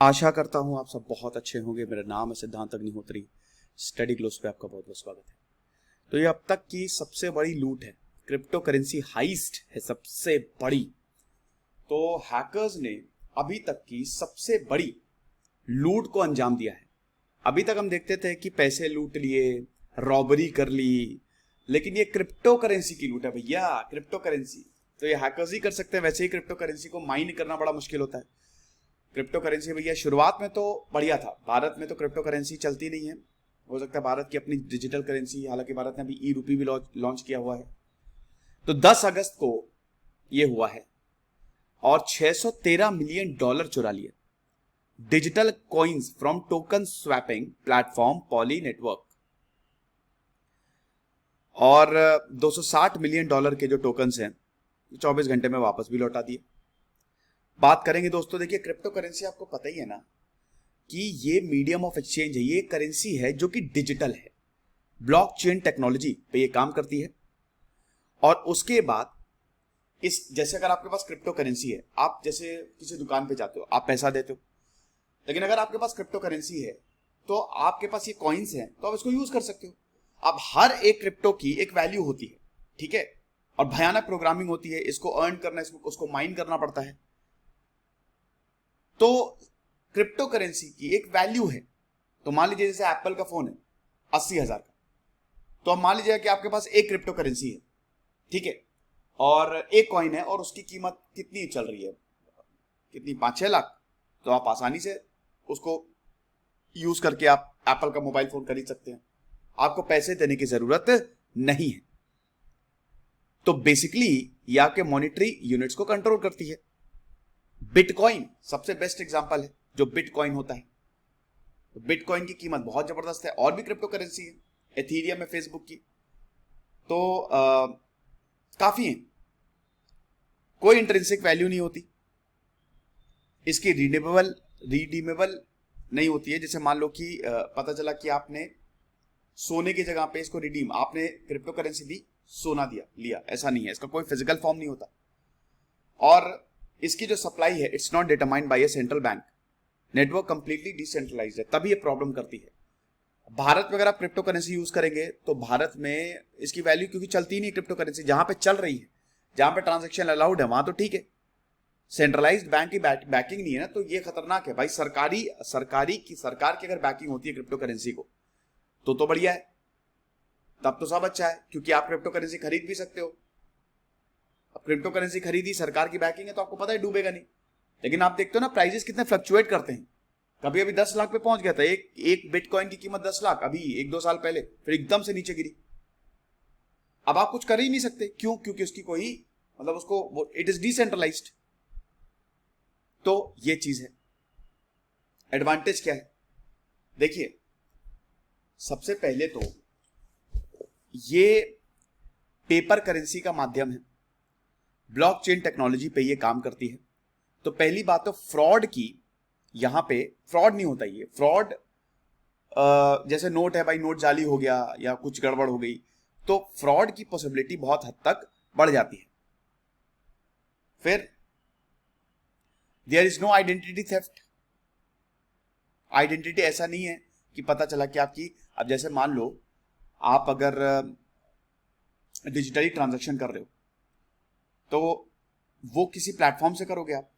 आशा करता हूं आप सब बहुत अच्छे होंगे। मेरा नाम है सिद्धांत अग्निहोत्री। स्टडी ग्लोस पे आपका बहुत बहुत स्वागत है। तो ये अब तक की सबसे बड़ी लूट है, क्रिप्टो करेंसी हाइस्ट है सबसे बड़ी। तो हैकर्स ने अभी तक की सबसे बड़ी लूट को अंजाम दिया है। अभी तक हम देखते थे कि पैसे लूट लिए, रॉबरी कर ली, लेकिन ये क्रिप्टो करेंसी की लूट है भैया। क्रिप्टो करेंसी तो ये हैकर्स ही कर सकते हैं। वैसे ही क्रिप्टो करेंसी को माइन करना बड़ा मुश्किल होता है। क्रिप्टो करेंसी भैया शुरुआत में तो बढ़िया था। भारत में तो क्रिप्टो करेंसी चलती नहीं है। हो सकता है भारत की अपनी डिजिटल करेंसी, हालांकि भारत ने अभी ई रूपी भी लॉन्च किया हुआ है। तो 10 अगस्त को ये हुआ है और $613 मिलियन चुरा लिए digital coins from token swapping platform poly network. और $260 मिलियन के जो टोकन्स हैं 24 घंटे में वापस भी लौटा दिए। बात करेंगे दोस्तों, देखिए क्रिप्टो करेंसी आपको पता ही है ना कि ये मीडियम ऑफ एक्सचेंज है। ये करेंसी है जो कि डिजिटल है, ब्लॉकचेन टेक्नोलॉजी पे ये काम करती है। और उसके बाद इस जैसे अगर आपके पास क्रिप्टो करेंसी है, आप जैसे किसी दुकान पे जाते हो, आप पैसा देते हो, लेकिन अगर आपके पास क्रिप्टो करेंसी है तो आपके पास ये कॉइन्स हैं तो आप इसको यूज कर सकते हो। अब हर एक क्रिप्टो की एक वैल्यू होती है, ठीक है, और भयानक प्रोग्रामिंग होती है। इसको अर्न करना, इसको उसको माइन करना पड़ता है। तो क्रिप्टो करेंसी की एक वैल्यू है। तो मान लीजिए जैसे एप्पल का फोन है 80,000 का, तो अब मान लीजिए कि आपके पास एक क्रिप्टो करेंसी है, ठीक है, और एक कॉइन है और उसकी कीमत कितनी चल रही है, कितनी, 5-6 लाख। तो आप आसानी से उसको यूज करके आप एप्पल का मोबाइल फोन खरीद सकते हैं। आपको पैसे देने की जरूरत नहीं है। तो बेसिकली ये आपके मॉनेटरी यूनिट्स को कंट्रोल करती है। बिटकॉइन सबसे बेस्ट एग्जांपल है, जो बिटकॉइन होता है। तो बिटकॉइन की कीमत बहुत जबरदस्त है। और भी क्रिप्टो करेंसी है, एथीरियम है फेसबुक की, तो काफी है। कोई इंट्रिंसिक वैल्यू नहीं होती इसकी, रिडीमेबल नहीं होती है। जैसे मान लो कि पता चला कि आपने सोने की जगह पे इसको रिडीम, आपने क्रिप्टो करेंसी दी, सोना लिया, ऐसा नहीं है। इसका कोई फिजिकल फॉर्म नहीं होता। और इसकी जो सप्लाई है, it's not determined by a central bank. Network completely decentralised है, तभी ये प्रॉब्लम करती है। भारत में अगर आप क्रिप्टो करेंसी यूज करेंगे तो भारत में इसकी वैल्यू क्योंकि चलती ही नहीं क्रिप्टो करेंसी। जहां पे चल रही है, जहां पे ट्रांजेक्शन अलाउड है, वहां तो ठीक है। सेंट्रलाइज्ड बैंक की बैकिंग नहीं है ना, तो ये खतरनाक है भाई। सरकार की अगर बैकिंग होती है क्रिप्टो करेंसी को तो बढ़िया है, तब तो सब अच्छा है, क्योंकि आप क्रिप्टो करेंसी खरीद भी सकते हो। अब क्रिप्टो करेंसी खरीदी, सरकार की बैकिंग है, तो आपको पता है डूबेगा नहीं। लेकिन आप देखते हो ना प्राइजेस कितने फ्लक्चुएट करते हैं। कभी अभी 10 लाख पे पहुंच गया था एक बिटकॉइन की कीमत, 10 लाख अभी 1-2 साल पहले, फिर एकदम से नीचे गिरी। अब आप कुछ कर ही नहीं सकते। क्यों? क्योंकि उसकी कोई मतलब उसको इट इज डिसेंट्रलाइज्ड। तो ये चीज है। एडवांटेज क्या है? देखिए, सबसे पहले तो ये पेपर करेंसी का माध्यम है, ब्लॉकचेन टेक्नोलॉजी पे ये काम करती है। तो पहली बात तो फ्रॉड की, यहां पे फ्रॉड नहीं होता। ये फ्रॉड जैसे नोट है भाई, नोट जाली हो गया या कुछ गड़बड़ हो गई, तो फ्रॉड की पॉसिबिलिटी बहुत हद तक बढ़ जाती है। फिर there is no identity theft. Identity ऐसा नहीं है कि पता चला कि आपकी, अब जैसे मान लो आप अगर डिजिटली ट्रांजैक्शन कर रहे हो तो वो किसी प्लेटफॉर्म से करोगे आप।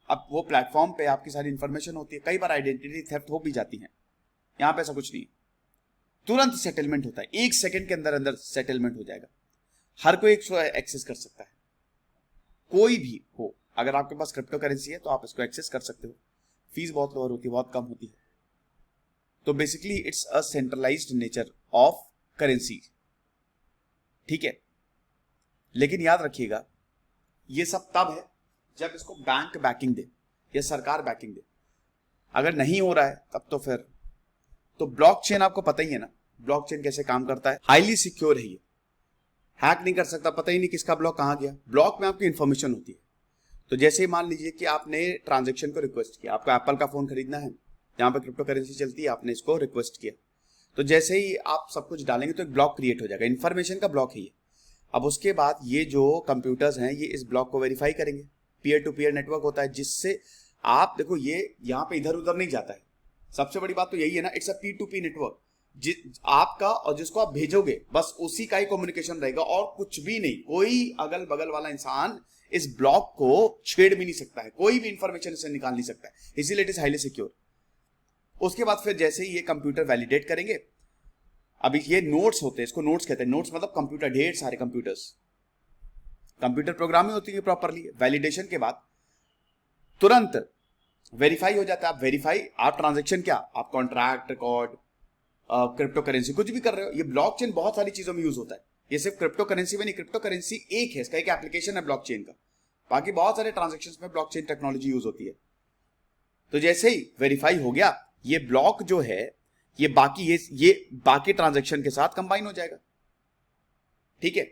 अब वो प्लेटफॉर्म पे आपकी सारी इंफॉर्मेशन होती है, कई बार आइडेंटिटी थेफ्ट हो भी जाती है। यहां पे ऐसा कुछ नहीं, तुरंत सेटलमेंट होता है, 1 सेकंड के अंदर अंदर सेटलमेंट हो जाएगा। हर कोई इसको एक्सेस कर सकता है, कोई भी हो। अगर आपके पास क्रिप्टो करेंसी है तो आप इसको एक्सेस कर सकते हो। फीस बहुत लोअर होती है, बहुत कम होती है। तो basically it's a centralised nature of currency, ठीक है। लेकिन याद रखिएगा, ये सब तब है जब इसको बैंक बैकिंग दे या सरकार बैकिंग दे। अगर नहीं हो रहा है तब तो फिर तो ब्लॉकचेन आपको पता ही है ना, ब्लॉकचेन कैसे काम करता है। हाईली सिक्योर है ये, हैक नहीं कर सकता, पता ही नहीं किसका ब्लॉक कहां गया। ब्लॉक में आपकी इंफॉर्मेशन होती है। तो जैसे ही मान लीजिए कि आपने ट्रांजेक्शन को रिक्वेस्ट किया, आपको एप्पल का फोन खरीदना है, जहां पर क्रिप्टो करेंसी चलती है, आपने इसको रिक्वेस्ट किया, तो जैसे ही आप सब कुछ डालेंगे तो एक ब्लॉक क्रिएट हो जाएगा। इंफॉर्मेशन का ब्लॉक है ये। अब उसके बाद ये जो कंप्यूटर्स हैं ये इस ब्लॉक को वेरीफाई करेंगे। पीयर टू पीयर नेटवर्क होता है, जिससे आप देखो ये यहां पे इधर उधर नहीं जाता है। सबसे बड़ी बात तो यही है ना, इट्स अ P2P नेटवर्क। आपका और जिसको आप भेजोगे बस उसी का ही कम्युनिकेशन रहेगा और कुछ भी नहीं। कोई अगल बगल वाला इंसान इस ब्लॉक को छेड़ भी नहीं सकता है, कोई भी इंफॉर्मेशन इससे निकाल नहीं सकता है, इसीलिए इट इज हाईली सिक्योर। उसके बाद फिर जैसे ही ये कंप्यूटर वैलिडेट करेंगे, अभी ये नोट्स होते हैं, इसको नोट्स कहते हैं। नोट्स मतलब कंप्यूटर, ढेर सारे कंप्यूटर्स, कंप्यूटर प्रोग्रामिंग होती है प्रॉपरली। वैलिडेशन के बाद तुरंत वेरीफाई हो जाता है। आप वेरीफाई, आप ट्रांजेक्शन क्या, आप कॉन्ट्रैक्ट रिकॉर्ड, क्रिप्टो करेंसी कुछ भी कर रहे हो, ये ब्लॉकचेन बहुत सारी चीजों में यूज होता है। ये सिर्फ क्रिप्टो करेंसी में नहीं, क्रिप्टो करेंसी एक है, इसका एक एप्लीकेशन है ब्लॉकचेन का, बाकी बहुत सारे ट्रांजेक्शन्स में ब्लॉकचेन टेक्नोलॉजी यूज होती है। तो जैसे ही वेरीफाई हो गया, ये ब्लॉक जो है ये बाकी ट्रांजेक्शन के साथ कंबाइन हो जाएगा। ठीक है,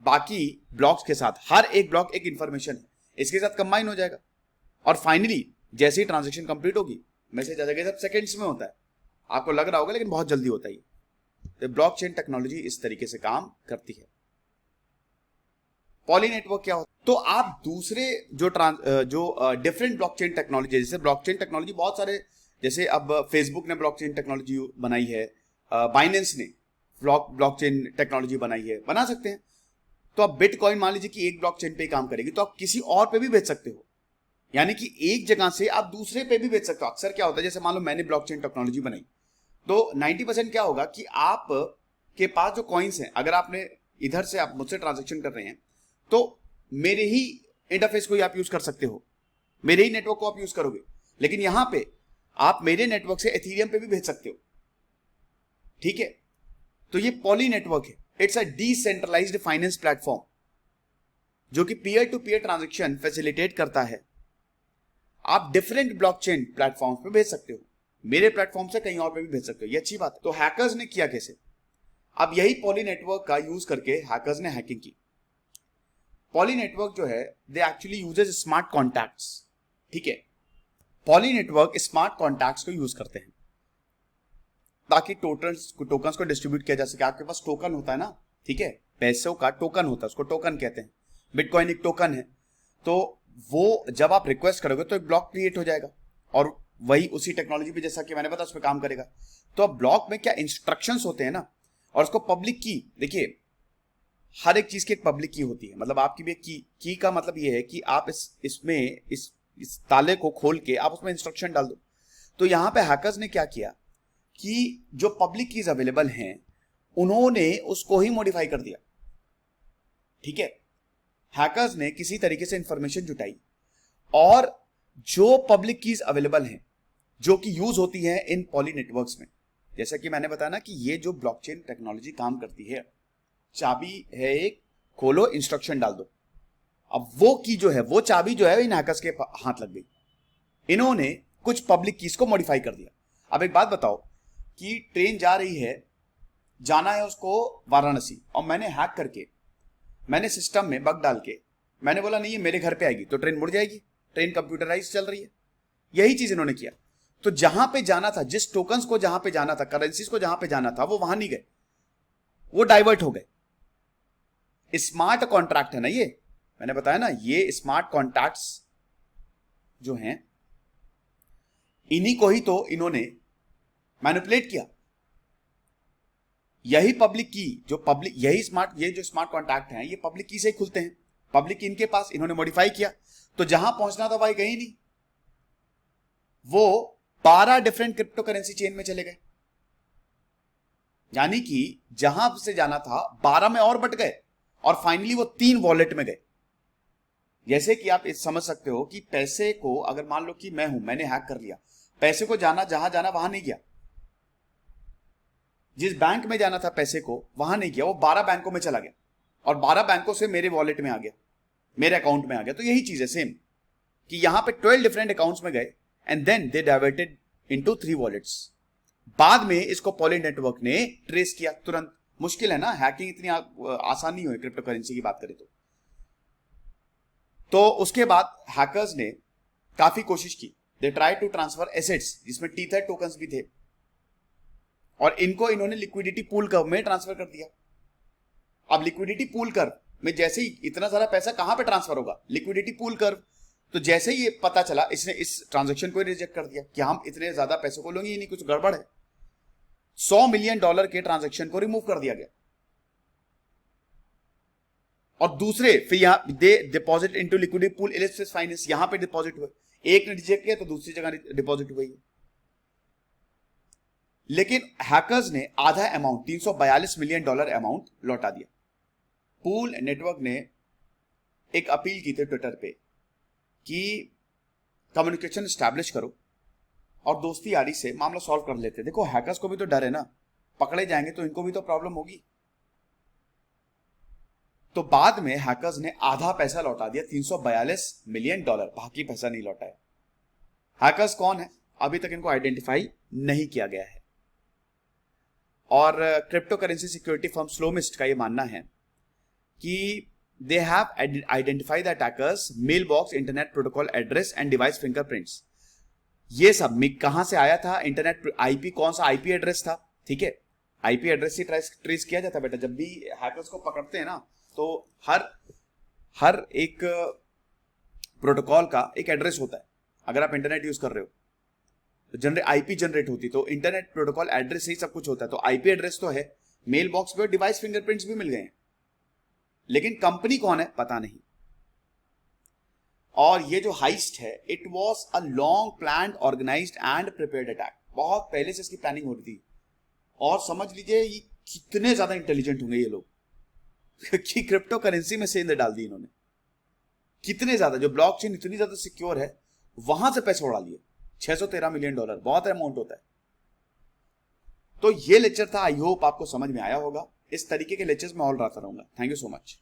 बाकी ब्लॉक्स के साथ, हर एक ब्लॉक एक इंफॉर्मेशन है, इसके साथ कंबाइन हो जाएगा। और फाइनली जैसे ही ट्रांजेक्शन कंप्लीट होगी, मैसेज आ जाएगा। सब सेकंड्स में होता है, आपको लग रहा होगा लेकिन बहुत जल्दी होता है। तो ब्लॉकचेन टेक्नोलॉजी इस तरीके से काम करती है। पॉली नेटवर्क क्या होता है? तो आप दूसरे जो डिफरेंट ब्लॉकचेन टेक्नोलॉजी, जैसे ब्लॉकचेन टेक्नोलॉजी बहुत सारे, जैसे अब फेसबुक ने ब्लॉकचेन टेक्नोलॉजी बनाई है, बाइनेंस ने ब्लॉकचेन टेक्नोलॉजी बनाई है, बना सकते हैं। तो अब बिटकॉइन मान लीजिए कि एक ब्लॉकचेन पे काम करेगी, तो आप किसी और पे भी भेज सकते हो, यानी कि एक जगह से आप दूसरे पे भी भेज सकते हो। अक्सर क्या होता है, जैसे मान लो मैंने ब्लॉकचेन टेक्नोलॉजी बनाई, तो 90% क्या होगा कि आप के पास जो कॉइन्स हैं, अगर आपने इधर से आप मुझसे ट्रांजेक्शन कर रहे हैं, तो मेरे ही इंटरफेस को ही आप यूज कर सकते हो, मेरे ही नेटवर्क को आप यूज करोगे। लेकिन यहां पे आप मेरे नेटवर्क से एथीरियम पे भी भेज सकते हो। ठीक है, तो ये पॉली नेटवर्क है। It's a decentralised finance platform जो कि peer to peer transaction facilitate करता है। आप डिफरेंट ब्लॉकचेन प्लेटफॉर्म्स पे भेज सकते हो, मेरे प्लेटफॉर्म से कहीं और पे भी भेज सकते हो, ये अच्छी बात है। तो हैकर्स ने किया कैसे? अब यही पॉली नेटवर्क का यूज करके हैकर्स ने हैकिंग की। पॉली नेटवर्क जो है, they actually uses smart contacts. ठीक है, पॉली नेटवर्क स्मार्ट कॉन्टैक्ट्स को यूज करते हैं ताकि टोकन्स को डिस्ट्रीब्यूट किया जा सके। आपके पास टोकन होता है ना, ठीक है, पैसों का टोकन होता है, उसको टोकन कहते हैं। बिटकॉइन एक टोकन है, तो वो जब आप रिक्वेस्ट करोगे तो एक ब्लॉक क्रिएट हो जाएगा और वही उसी टेक्नोलॉजी पे, जैसा कि मैंने बताया, उस पर काम करेगा। तो अब ब्लॉक में क्या इंस्ट्रक्शंस होते हैं ना, और उसको पब्लिक की, देखिए हर एक चीज की एक पब्लिक की होती है, मतलब आपकी भी एक की का मतलब ये है कि आप इस ताले को खोल के आप उसमें इंस्ट्रक्शन डाल दो। तो यहां पे हैकर्स ने क्या किया कि जो पब्लिक कीज अवेलेबल हैं उन्होंने उसको ही मॉडिफाई कर दिया। ठीक है, हैकर्स ने किसी तरीके से इंफॉर्मेशन जुटाई और जो पब्लिक कीज अवेलेबल हैं जो कि यूज होती है इन पॉली नेटवर्क्स में, जैसा कि मैंने बताया ना कि ये जो ब्लॉकचेन टेक्नोलॉजी काम करती है, चाबी है एक, खोलो इंस्ट्रक्शन डाल दो। अब वो की जो है, वो चाबी जो है इन हैकर्स के हाथ लग गई, इन्होंने कुछ पब्लिक कीज को मॉडिफाई कर दिया। अब एक बात बताओ कि ट्रेन जा रही है, जाना है उसको वाराणसी, और मैंने हैक करके, मैंने सिस्टम में बग डाल के मैंने बोला नहीं ये मेरे घर पे आएगी, तो ट्रेन मुड़ जाएगी, ट्रेन कंप्यूटराइज चल रही है। यही चीज इन्होंने किया। तो जहां पे जाना था, जिस टोकन्स को जहां पे जाना था, करेंसीज को जहां पे जाना था, वो वहां नहीं गए, वो डाइवर्ट हो गए। स्मार्ट कॉन्ट्रैक्ट है ना ये, मैंने बताया ना, ये स्मार्ट कॉन्ट्रैक्ट्स जो हैं इन्हीं को ही तो इन्होंने मैनिपुलेट किया। यही पब्लिक की, ये जो स्मार्ट कॉन्ट्रैक्ट हैं, ये पब्लिक की से ही खुलते हैं। पब्लिक की इनके पास, इन्होंने मॉडिफाई किया, तो जहां पहुंचना था भाई गए नहीं, वो 12 डिफरेंट क्रिप्टो करेंसी चेन में चले गए, यानी कि जहां से जाना था 12 में और बट गए, और फाइनली वो 3 वॉलेट में गए। जैसे कि आप इस समझ सकते हो कि पैसे को, अगर मान लो कि मैं हूं, मैंने हैक कर लिया, पैसे को जहां जाना वहां नहीं गया, जिस बैंक में जाना था पैसे को वहां नहीं गया, वो 12 बैंकों में चला गया, और 12 बैंकों से मेरे वॉलेट में आ गया, मेरे अकाउंट में आ गया। तो यही चीज है सेम, कि यहां पे 12 डिफरेंट अकाउंट्स में गए and then they diverted into 3 wallets. बाद में इसको पॉली नेटवर्क ने ट्रेस किया तुरंत। मुश्किल है ना, हैकिंग इतनी आसान नहीं हुई क्रिप्टो करेंसी की बात करें तो उसके बाद हैकर्स ने काफी कोशिश की, they try to transfer assets, जिसमें टीथर टोकन्स भी थे, और इनको इन्होंने लिक्विडिटी पूल कर्व में ट्रांसफर कर दिया। अब लिक्विडिटी पूल कर्व में जैसे ही, इतना सारा पैसा कहां पे ट्रांसफर होगा, लिक्विडिटी पूल कर्व, तो जैसे ही ये पता चला, इसने इस ट्रांजैक्शन को रिजेक्ट कर दिया कि हम इतने ज्यादा पैसों को लेंगे, ये नहीं कुछ गड़बड़ है। $100 मिलियन के ट्रांजैक्शन को रिमूव कर दिया गया। और दूसरे फिर यहां they deposit into liquidity pool Ellipsis finance, यहां पे डिपॉजिट हुए, एक ने रिजेक्ट किया तो दूसरी जगह डिपॉजिट हुई। लेकिन हैकर्स ने आधा अमाउंट $342 मिलियन अमाउंट लौटा दिया। पूल नेटवर्क ने एक अपील की थी ट्विटर पे कि कम्युनिकेशन स्टैब्लिश करो और दोस्ती यारी से मामला सॉल्व कर लेते। देखो हैकर्स को भी तो डर है ना, पकड़े जाएंगे तो इनको भी तो प्रॉब्लम होगी। तो बाद में हैकर्स ने आधा पैसा लौटा दिया, $342 मिलियन, बाकी पैसा नहीं लौटाया। हैकर्स कौन है अभी तक इनको आइडेंटिफाई नहीं किया गया है। और cryptocurrency security firm SlowMist का यह मानना है कि they have identified the attackers mailbox, internet protocol address and device fingerprints. ये सब कहां से आया था, इंटरनेट आईपी, कौन सा आईपी एड्रेस था, ठीक है, आईपी एड्रेस से ट्रेस किया जाता है बेटा। जब भी हैकर्स को पकड़ते हैं ना तो हर एक प्रोटोकॉल का एक एड्रेस होता है। अगर आप इंटरनेट यूज कर रहे हो तो आईपी जनरेट होती, तो इंटरनेट प्रोटोकॉल एड्रेस से ही सब कुछ होता है। तो आईपी एड्रेस तो है, मेल बॉक्स पे डिवाइस फिंगरप्रिंट्स भी मिल गए हैं, लेकिन कंपनी कौन है पता नहीं। और ये जो हाइस्ट है, it was a long planned, organised and prepared attack. बहुत पहले से इसकी प्लानिंग हो रही थी। और समझ लीजिए ये कितने ज्यादा इंटेलिजेंट होंगे ये लोग कि क्रिप्टो करेंसी में सेंध डाल दी इन्होंने। कितने ज्यादा, जो ब्लॉकचेन इतनी ज्यादा सिक्योर है, वहां से पैसे उड़ा लिए। $613 मिलियन, बहुत अमाउंट होता है। तो ये लेक्चर था, आई होप आपको समझ में आया होगा। इस तरीके के लेक्चर्स मैं और लाता रहूंगा। Thank you so much.